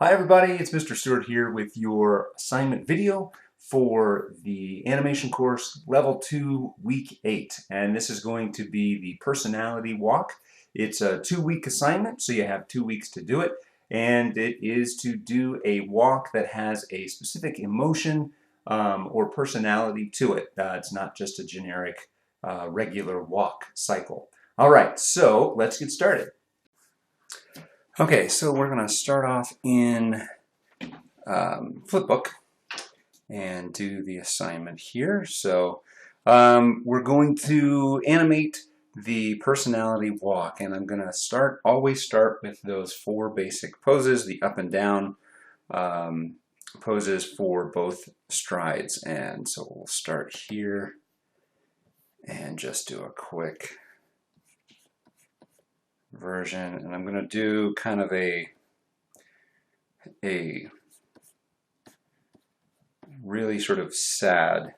Hi everybody, it's Mr. Stewart here with your assignment video for the animation course Level 2 Week 8, and this is going to be the personality walk. It's a 2-week assignment, so you have 2 weeks to do it, and it is to do a walk that has a specific emotion or personality to it. It's not just a generic regular walk cycle. Alright, so let's get started. Okay, so we're going to start off in Flipbook and do the assignment here. So we're going to animate the personality walk, and I'm going to always start with those 4 basic poses, the up and down poses for both strides. And so we'll start here and just do a quick version, and I'm going to do kind of a really sort of sad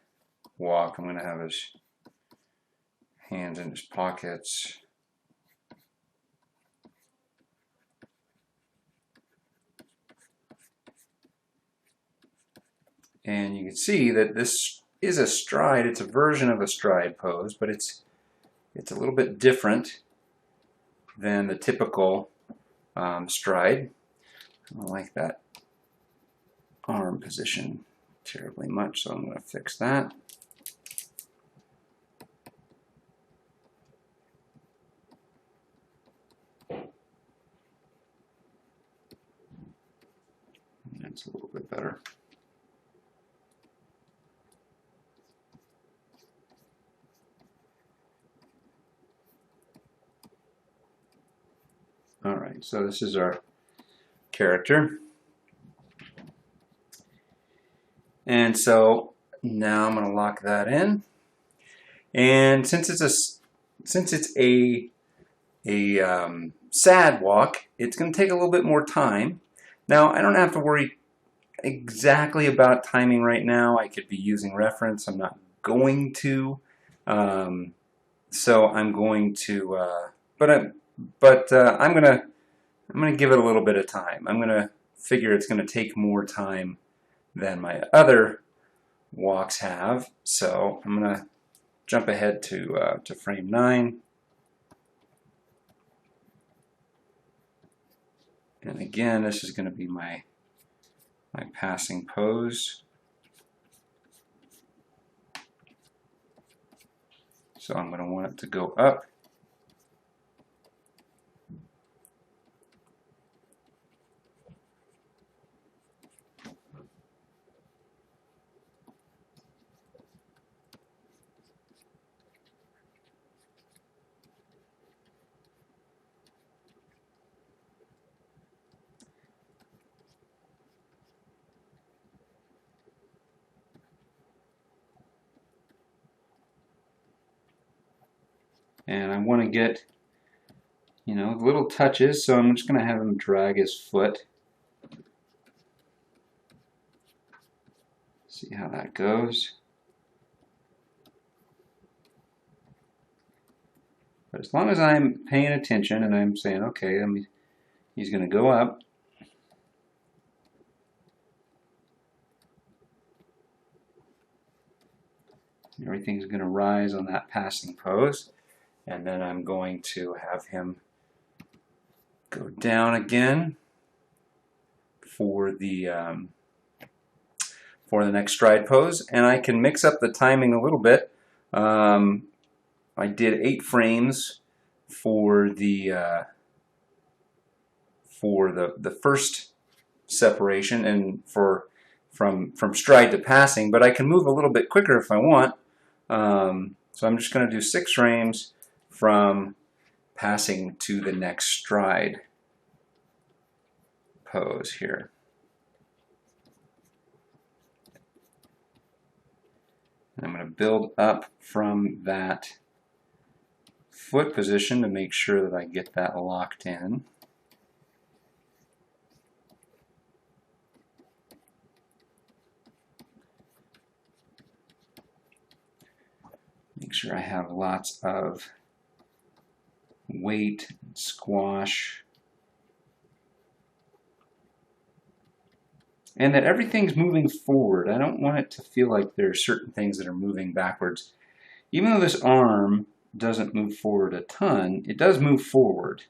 walk. I'm going to have his hands in his pockets. And you can see that this is a stride. It's a version of a stride pose, but it's a little bit different than the typical stride. I don't like that arm position terribly much, so I'm going to fix that. That's a little bit better. Alright, so this is our character. And so now I'm going to lock that in. And since it's a sad walk, it's going to take a little bit more time. Now I don't have to worry exactly about timing right now. I could be using reference. I'm not going to. So I'm going to, I'm gonna give it a little bit of time. I'm gonna figure it's gonna take more time than my other walks have. So I'm gonna jump ahead to frame 9. And again, this is gonna be my passing pose. So I'm gonna want it to go up. And I want to get, little touches, so I'm just going to have him drag his foot. See how that goes. But as long as I'm paying attention and I'm saying, okay, he's going to go up. Everything's going to rise on that passing pose. And then I'm going to have him go down again for the next stride pose. And I can mix up the timing a little bit. I did 8 frames for the first separation and from stride to passing, but I can move a little bit quicker if I want. So I'm just going to do 6 frames from passing to the next stride pose here. And I'm going to build up from that foot position to make sure that I get that locked in. Make sure I have lots of weight, squash. and that everything's moving forward. I don't want it to feel like there are certain things that are moving backwards. Even though this arm doesn't move forward a ton, it does move forward.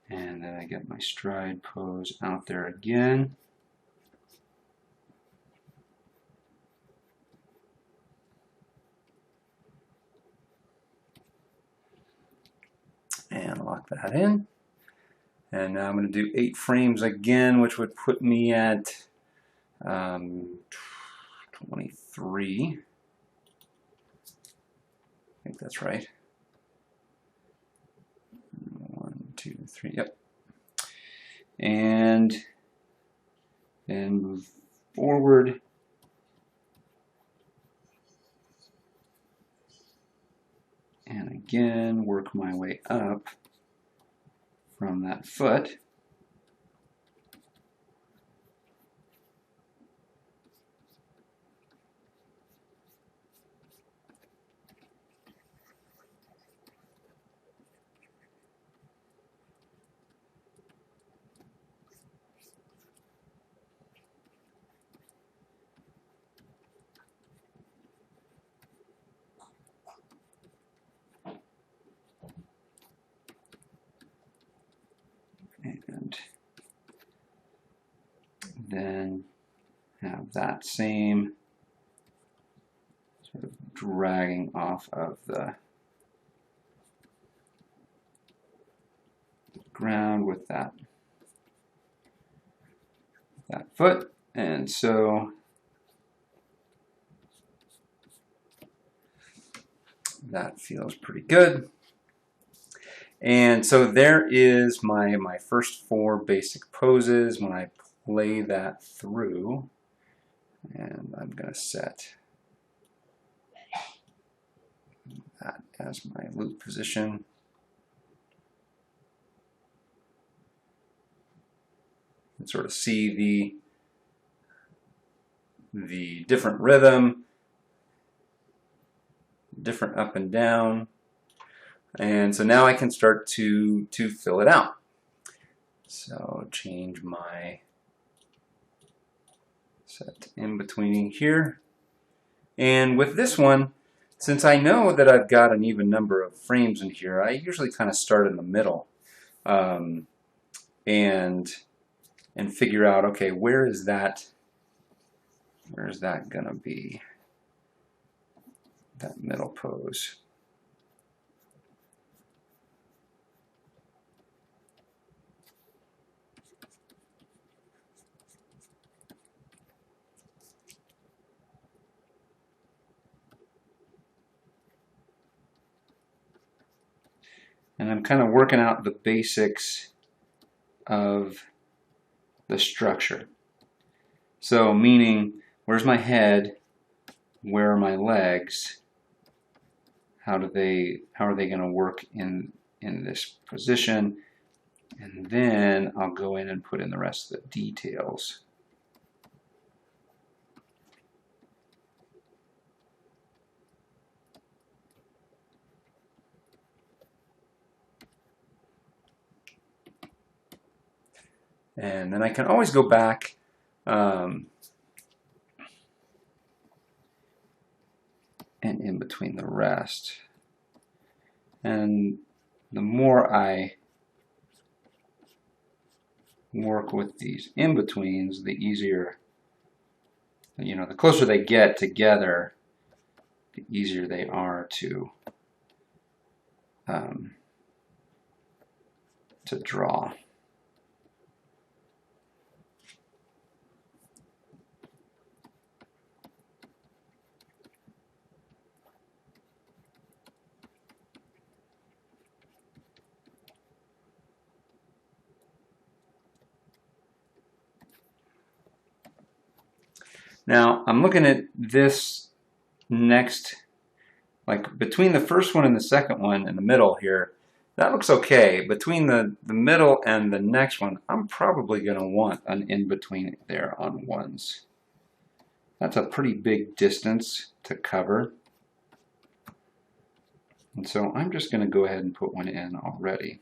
And then I get my stride pose out there again. And lock that in. And now I'm going to do 8 frames again, which would put me at 23. I think that's right. 1, 2, 3, yep. And then move forward. And again, work my way up from that foot. And then have that same sort of dragging off of the ground with that foot. And so that feels pretty good. And so there is my first 4 basic poses. When I play that through, and I'm going to set that as my loop position. And sort of see the different rhythm, different up and down. And so now I can start to fill it out. So change my set in between here. And with this one, since I know that I've got an even number of frames in here, I usually kind of start in the middle and figure out, okay, where is that gonna be, that middle pose. And I'm kind of working out the basics of the structure. So meaning, where's my head? Where are my legs? How are they going to work in this position? And then I'll go in and put in the rest of the details. And then I can always go back and in between the rest. And the more I work with these in-betweens, the easier, the closer they get together, the easier they are to draw. Now, I'm looking at this next, like between the first one and the second one in the middle here, that looks okay. Between the middle and the next one, I'm probably going to want an in-between there on ones. That's a pretty big distance to cover. And so I'm just going to go ahead and put one in already.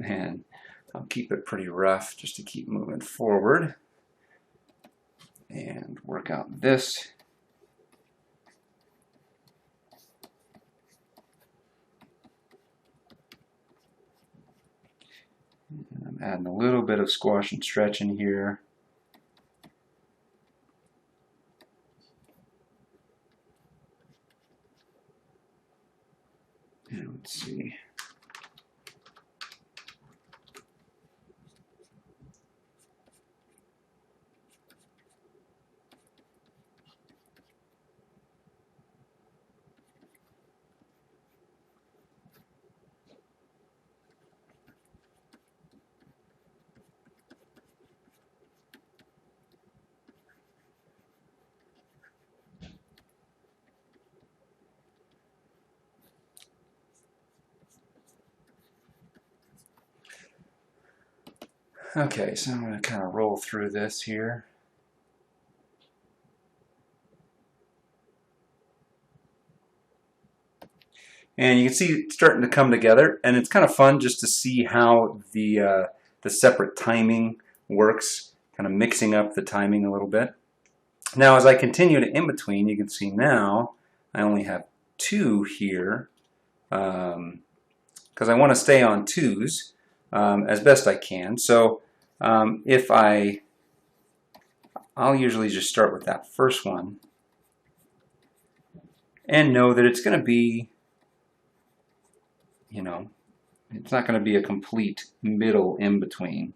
And I'll keep it pretty rough just to keep moving forward and work out this. And I'm adding a little bit of squash and stretch in here. And let's see. Okay, so I'm going to kind of roll through this here. And you can see it's starting to come together, and it's kind of fun just to see how the separate timing works, kind of mixing up the timing a little bit. Now as I continue to in between, you can see now I only have 2 here because I want to stay on 2s as best I can. So if I'll usually just start with that first one and know that it's going to be, you know, it's not going to be a complete middle in between.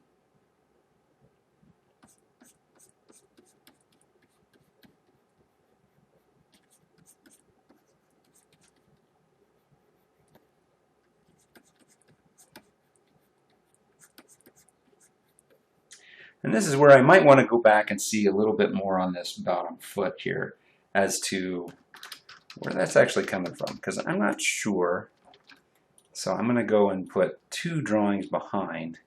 And this is where I might want to go back and see a little bit more on this bottom foot here as to where that's actually coming from, because I'm not sure. So I'm going to go and put 2 drawings behind,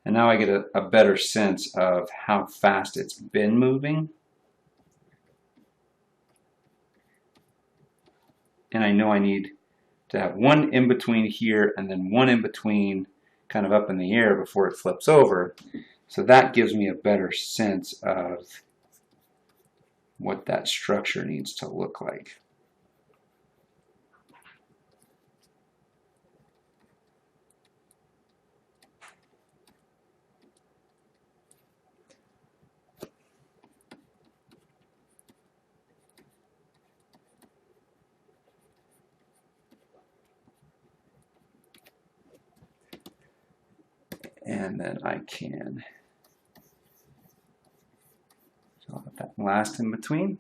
and now I get a better sense of how fast it's been moving. And I know I need to have 1 in between here and then 1 in between kind of up in the air before it flips over. So that gives me a better sense of what that structure needs to look like. And then I can fill out that last in between.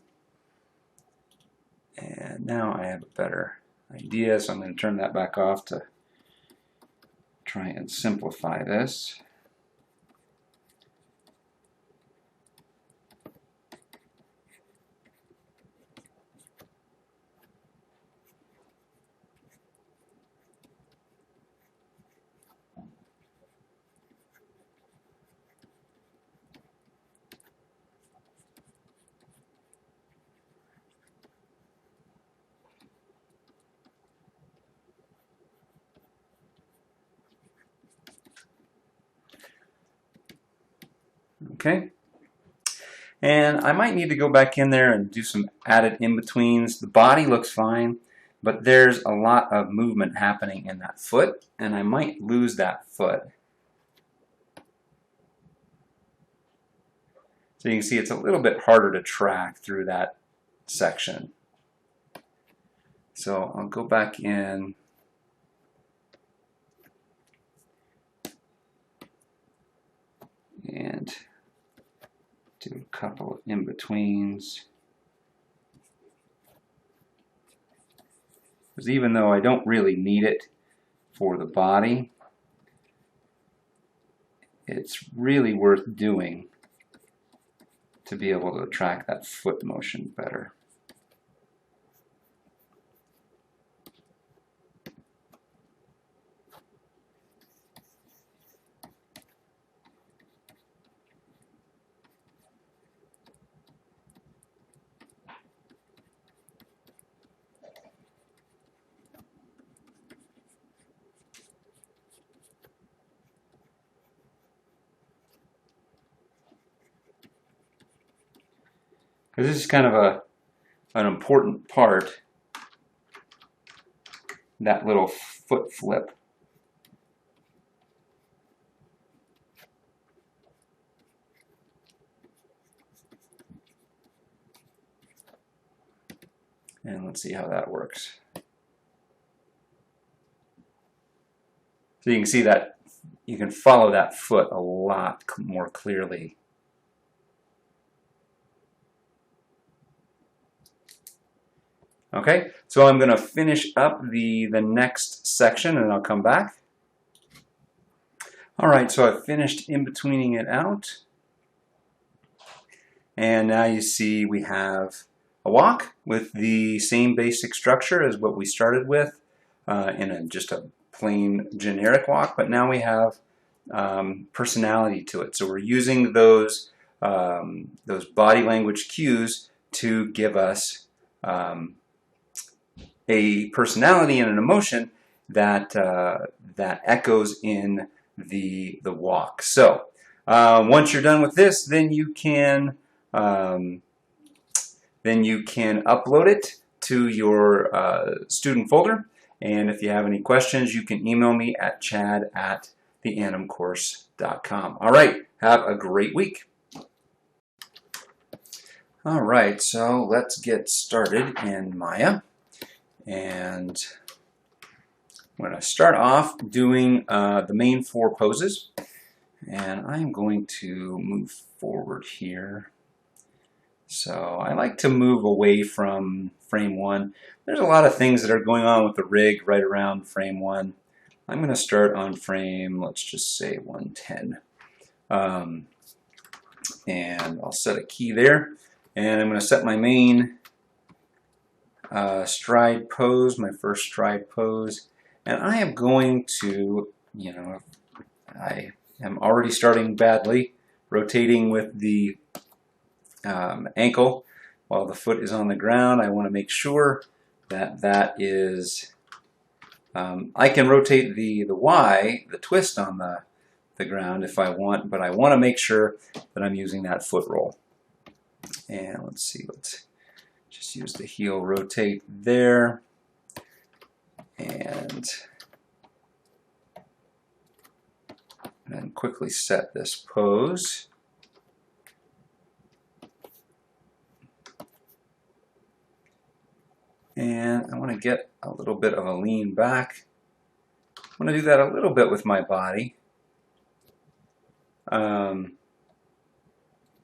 And now I have a better idea, so I'm going to turn that back off to try and simplify this. Okay, and I might need to go back in there and do some added in-betweens. The body looks fine, but there's a lot of movement happening in that foot, and I might lose that foot. So you can see it's a little bit harder to track through that section. So I'll go back in and do a couple of in-betweens. Because even though I don't really need it for the body, it's really worth doing to be able to track that foot motion better. Because this is kind of an important part, that little foot flip. And let's see how that works. So you can see that you can follow that foot a lot more clearly. Okay, so I'm going to finish up the next section and I'll come back. All right, so I've finished in-betweening it out. And now you see we have a walk with the same basic structure as what we started with in just a plain generic walk, but now we have personality to it. So we're using those body language cues to give us a personality and an emotion that that echoes in the walk. So once you're done with this, then you can upload it to your student folder. And if you have any questions, you can email me at chad@TheAnimCourse.com. All right, have a great week. All right, so let's get started in Maya. And I'm going to start off doing the main 4 poses. And I'm going to move forward here. So I like to move away from frame 1. There's a lot of things that are going on with the rig right around frame 1. I'm going to start on frame, let's just say 110. And I'll set a key there. And I'm going to set my main stride pose, my first stride pose. And I am going to, I am already starting badly, rotating with the ankle while the foot is on the ground. I want to make sure that that is, I can rotate the Y, the twist on the ground if I want, but I want to make sure that I'm using that foot roll. And let's see, let's just use the heel rotate there. And then quickly set this pose. And I want to get a little bit of a lean back. I want to do that a little bit with my body.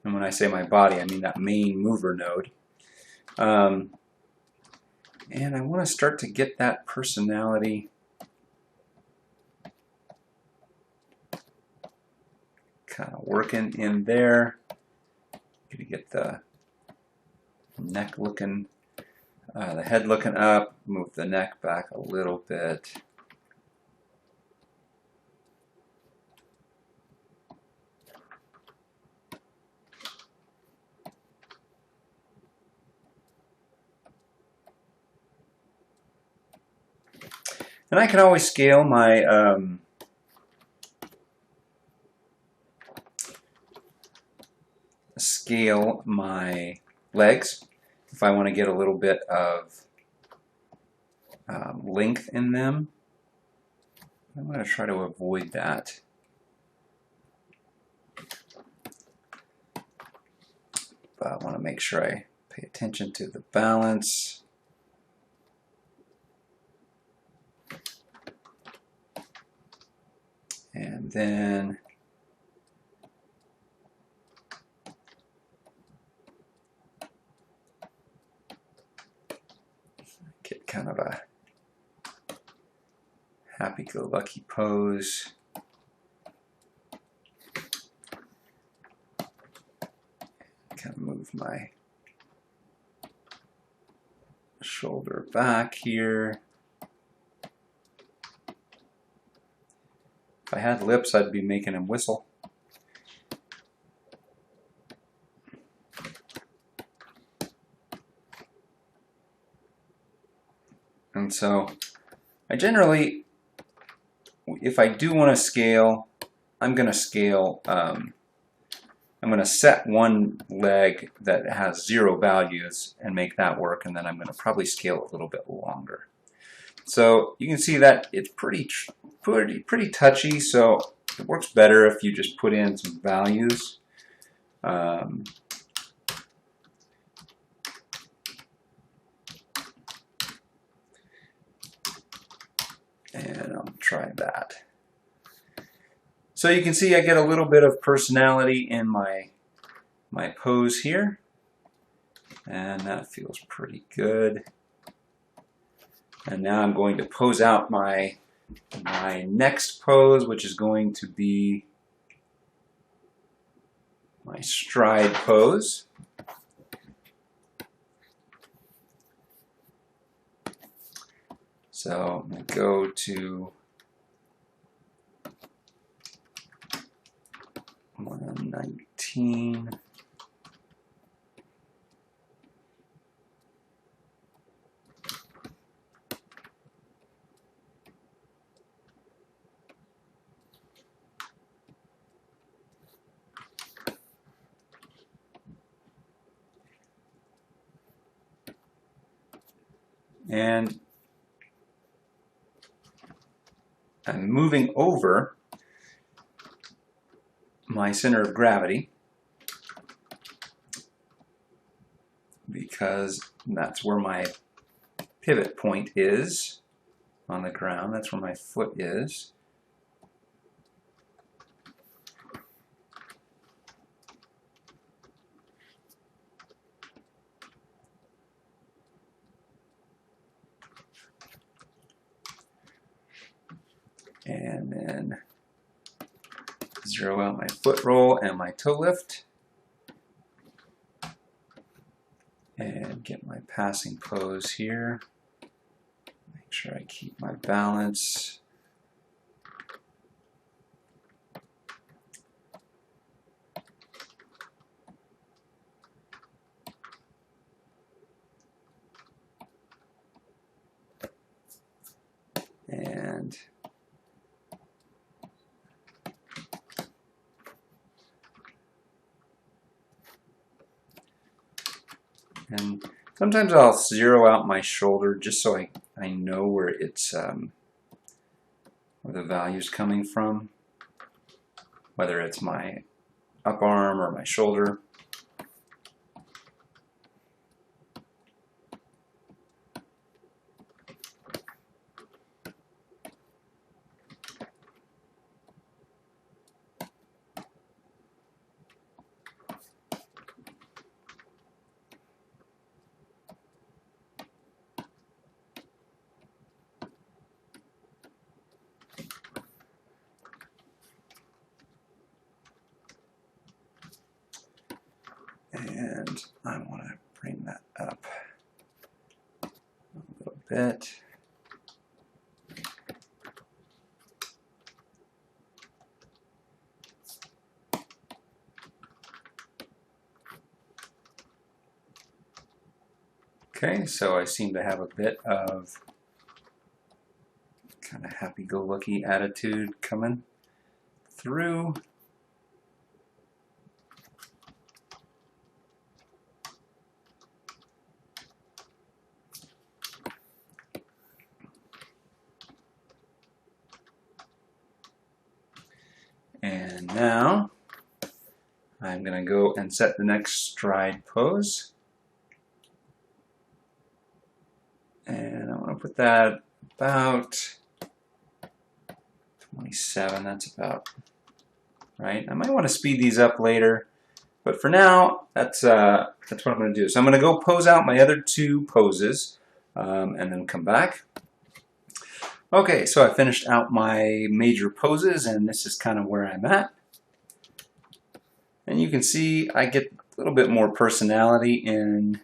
And when I say my body, I mean that main mover node. And I want to start to get that personality kind of working in there. Gonna get the neck looking, the head looking up, move the neck back a little bit. And I can always scale my legs if I want to get a little bit of length in them. I'm going to try to avoid that. But I want to make sure I pay attention to the balance. And then get kind of a happy-go-lucky pose. kind of move my shoulder back here. If I had lips, I'd be making him whistle. And so I generally, if I do want to scale, I'm going to scale, I'm going to set one leg that has 0 values and make that work, and then I'm going to probably scale a little bit longer. So you can see that it's pretty touchy, so it works better if you just put in some values. And I'll try that. So you can see I get a little bit of personality in my pose here, and that feels pretty good. And now I'm going to pose out my next pose, which is going to be my stride pose. So I'm going to go to 119. And I'm moving over my center of gravity because that's where my pivot point is on the ground. That's where my foot is. And then zero out my foot roll and my toe lift. And get my passing pose here. Make sure I keep my balance. And sometimes I'll zero out my shoulder just so I know where it's where the value's coming from, whether it's my up arm or my shoulder. And I want to bring that up a little bit. Okay, so I seem to have a bit of kind of happy-go-lucky attitude coming through. And now I'm going to go and set the next stride pose. And I want to put that about 27. That's about right. I might want to speed these up later, but for now, that's what I'm going to do. So I'm going to go pose out my other two poses, and then come back. Okay, so I finished out my major poses, and this is kind of where I'm at. And you can see I get little bit more personality in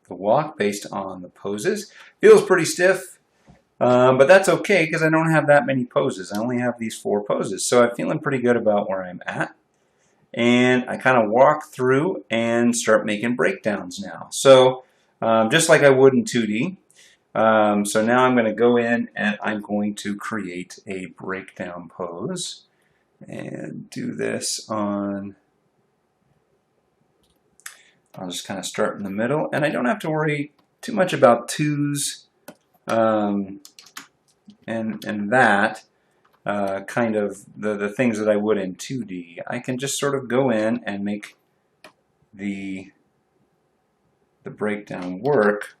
the walk based on the poses. Feels pretty stiff, but that's okay because I don't have that many poses. I only have these 4 poses, so I'm feeling pretty good about where I'm at. And I kind of walk through and start making breakdowns now. So just like I would in 2D. So now I'm going to go in and I'm going to create a breakdown pose and do this on, I'll just kind of start in the middle, and I don't have to worry too much about 2s and that kind of the things that I would in 2D. I can just sort of go in and make the breakdown work.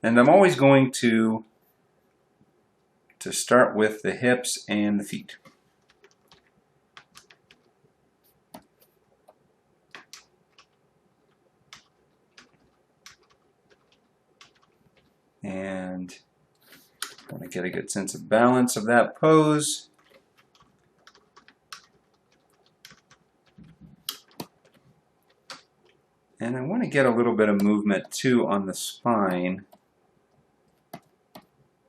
And I'm always going to start with the hips and the feet. And I want to get a good sense of balance of that pose. And I want to get a little bit of movement too on the spine,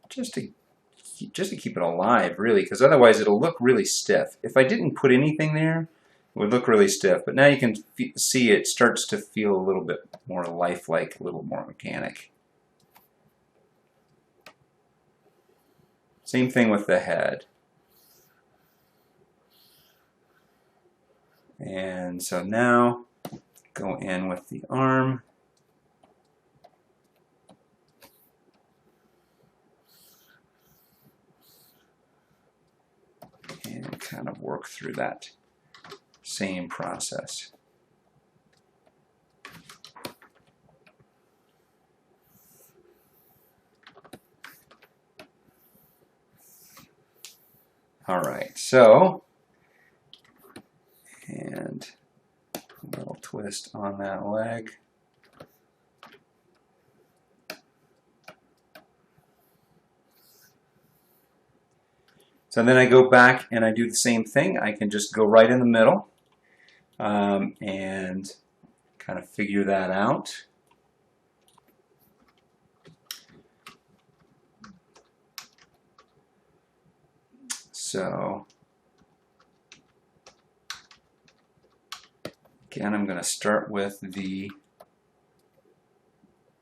just to keep it alive, really, because otherwise it'll look really stiff. If I didn't put anything there, it would look really stiff. But now you can see it starts to feel a little bit more lifelike, a little more organic. Same thing with the head. And so now go in with the arm. And kind of work through that same process. All right, so, and a little twist on that leg. So then I go back and I do the same thing. I can just go right in the middle and kind of figure that out. So again, I'm going to start with the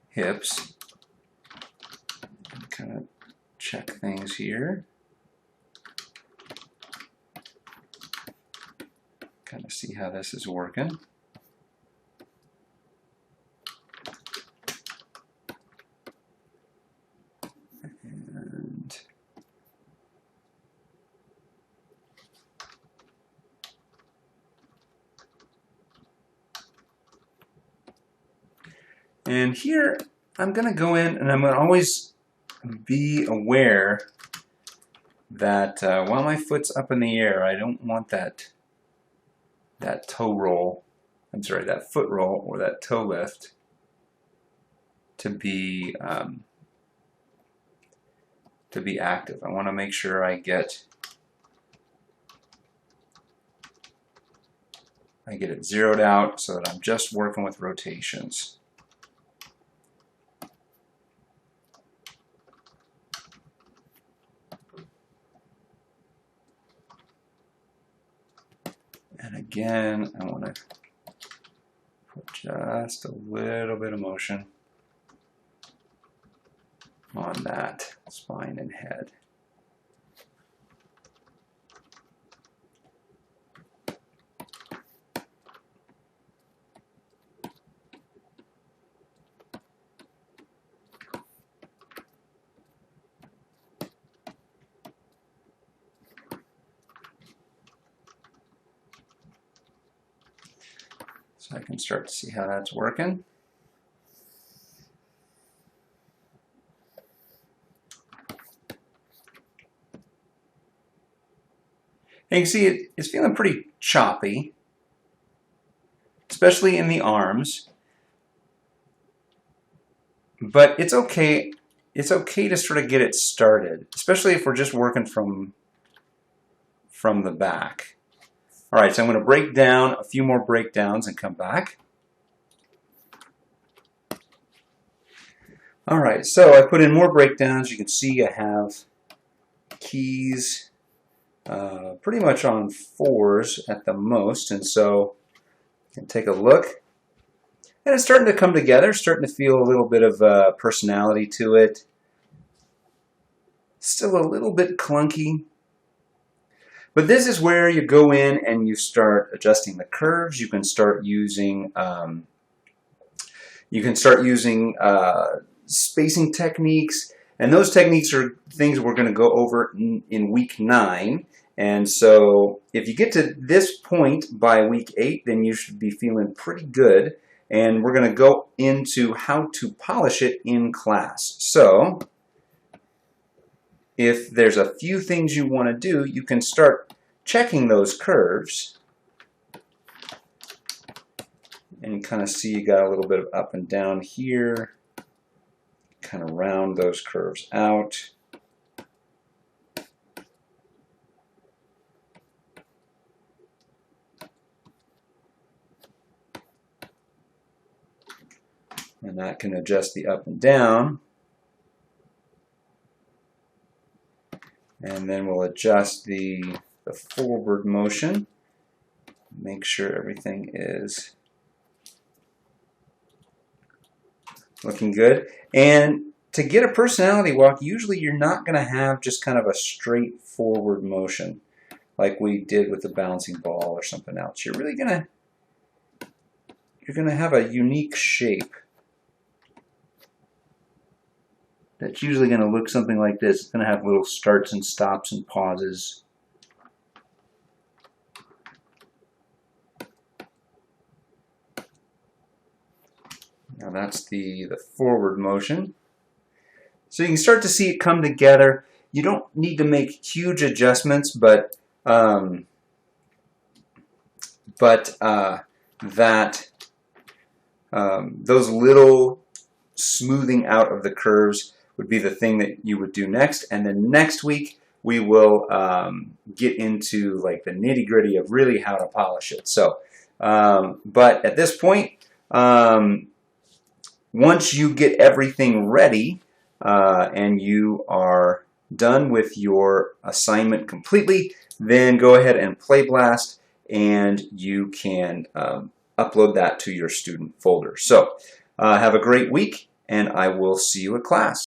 hips. Kind of check things here. Kind of see how this is working. And here I'm going to go in and I'm going to always be aware that while my foot's up in the air, I don't want that toe roll, I'm sorry, that foot roll or that toe lift to be active. I want to make sure I get it zeroed out so that I'm just working with rotations. And again, I want to put just a little bit of motion on that spine and head. So I can start to see how that's working. And you can see it's feeling pretty choppy, especially in the arms. But it's okay. It's okay to sort of get it started, especially if we're just working from the back. All right, so I'm going to break down a few more breakdowns and come back. All right, so I put in more breakdowns. You can see I have keys pretty much on 4s at the most, and so you can take a look. And it's starting to come together, starting to feel a little bit of personality to it. Still a little bit clunky. But this is where you go in and you start adjusting the curves. You can start using spacing techniques, and those techniques are things we're going to go over in week 9. And so if you get to this point by week 8, then you should be feeling pretty good. And we're going to go into how to polish it in class. So if there's a few things you want to do, you can start checking those curves. And you kind of see you got a little bit of up and down here. Kind of round those curves out. And that can adjust the up and down. And then we'll adjust the forward motion. Make sure everything is looking good. And to get a personality walk, usually you're not going to have just kind of a straight forward motion like we did with the bouncing ball or something else. You're really going to have a unique shape. That's usually going to look something like this. It's going to have little starts and stops and pauses. Now that's the forward motion. So you can start to see it come together. You don't need to make huge adjustments, but those little smoothing out of the curves would be the thing that you would do next. And then next week we will get into like the nitty-gritty of really how to polish it. So, but at this point, once you get everything ready and you are done with your assignment completely, then go ahead and play blast, and you can upload that to your student folder. So have a great week, and I will see you at class.